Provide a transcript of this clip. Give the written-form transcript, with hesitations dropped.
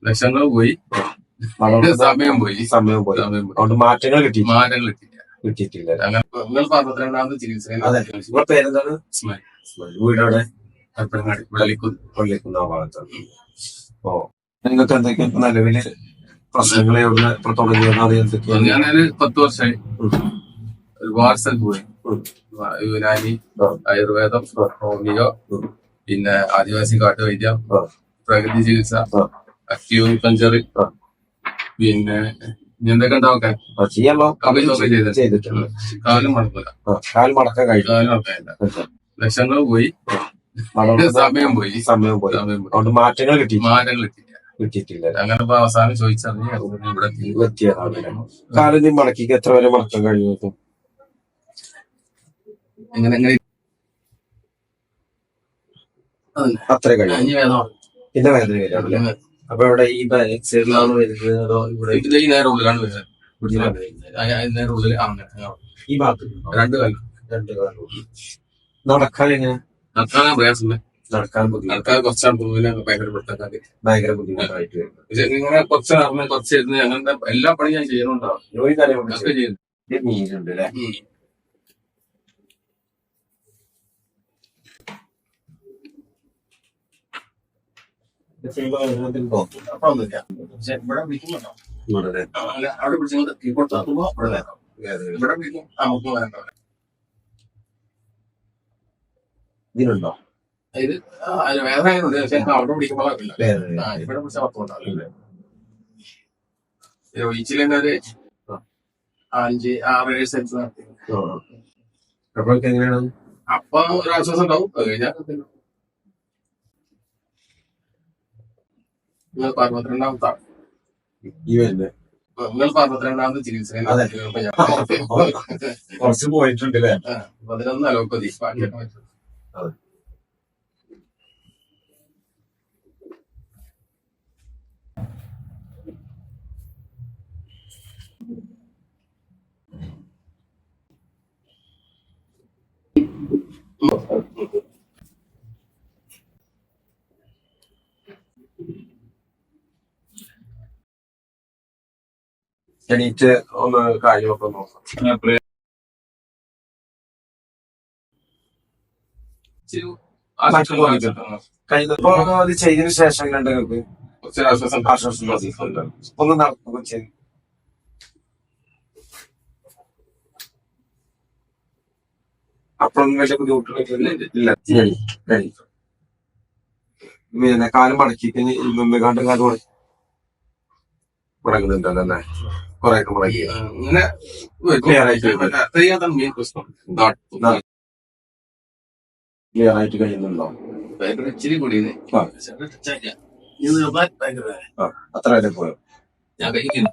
ലക്ഷങ്ങൾ പോയി, സമയം പോയി. അതുകൊണ്ട് മാറ്റങ്ങൾ കിട്ടിയിട്ടില്ല. അങ്ങനെ നിങ്ങൾ 42ാമത് ചികിത്സ. പേരെന്താണ്? വീടവിടെ പള്ളിക്കുന്ന ഭാഗത്താണ്. നിങ്ങൾക്ക് എന്തൊക്കെ നിലവില് പ്രശ്നങ്ങളെ തുടങ്ങിയത്? ഞാനൊരു 10 വർഷമായി ഒരുപാട് സ്ഥലത്ത് പോയി. യുനാനി, ആയുർവേദം, ഹോമിയോ, പിന്നെ ആദിവാസി കാട്ടുവൈദ്യം, പ്രകൃതി ചികിത്സ, അക്യൂപഞ്ചർ, പിന്നെ എന്തൊക്കെ ഉണ്ടാവട്ടെ ചെയ്തിട്ടുണ്ട്. കാലും മടക്കില്ല. കാൽ മടക്കാൻ ലക്ഷങ്ങൾ പോയി, സമയം പോയി. അതുകൊണ്ട് മാറ്റങ്ങൾ കിട്ടിയിട്ടില്ല. അങ്ങനെ അവസാനം ചോദിച്ചറിഞ്ഞ് ഇവിടെ കാലിന് മടക്കിക്ക് എത്ര വരെ മടക്കാൻ കഴിയും? എങ്ങനെ അത്ര കഴിയും. പിന്നെ വേദന വരാറില്ല. അപ്പൊ ഇവിടെ ഈ ബാക്ക് സൈഡിലാണ് വരുന്നത് അതോ ഇവിടെ? ഈ നേരെ ഉള്ളിലാണ് വരുന്നത്. നേരെ ഉള്ളിൽ ഈ ഭാഗത്ത് രണ്ട് കാലം നടക്കാൻ എങ്ങനെ? നടക്കാൻ പ്രയാസമില്ല. നടക്കാൻ കുറച്ചാണ് ഭയങ്കര ബുദ്ധിമുട്ടായിട്ട് ഇങ്ങനെ കുറച്ച് ഇരുന്ന് അങ്ങനത്തെ എല്ലാ പണിയും ഞാൻ ചെയ്യണുണ്ടാവും. നീരുണ്ട് അല്ലെ? അവിടെ പിടിച്ചത് കീഴ്പോട്ടാക്കുമ്പോ ഇവിടെ പിടിക്കും. നമുക്ക് ഇതിനുണ്ടോ? ഇത് വേറെ ആയതുകൊണ്ട് പക്ഷെ അവിടെ പിടിക്കുമ്പോൾ ഇവിടെ പിടിച്ച പത്തുണ്ടാവില്ല. ഒഴിച്ചിൽ ഒരു 5-6 സെൻസ് നടത്തി. അപ്പോഴൊക്കെ എങ്ങനെയാണ്? അപ്പൊ ഒരു ആശ്വാസം ഉണ്ടാവും. അത് കഴിഞ്ഞാൽ നിങ്ങൾ 62ാമത്താണ്. നിങ്ങൾ 62ാമത് ചികിത്സ. കുറച്ച് പോയിട്ടുണ്ട് 11 അലോപ്പതി ബാക്കിയൊക്കെ പറ്റും. എണീറ്റ് ഒന്ന് കാര്യമൊക്കെ നോക്കാം. കഴിഞ്ഞപ്പോ അത് ചെയ്തതിനു ശേഷം നിങ്ങൾക്ക് ആശ്വാസം ഒന്ന് നടക്കുകയും ചെയ്തു. അപ്പോഴൊന്നും വലിയ ബുദ്ധിമുട്ടില്ല. പിന്നെ കാലം മടക്കി നിന്ന് കാണ്ടും കാലം മുടങ്ങുന്നുണ്ടല്ലോ അല്ലേ? കൊറേയൊക്കെ മുടങ്ങി ക്ലിയർ ആയിട്ട് കഴിയുന്നുണ്ടോ? ഇച്ചിരി കൂടി അത്ര വരെ പോയോ? ഞാൻ കഴിക്കുന്നു.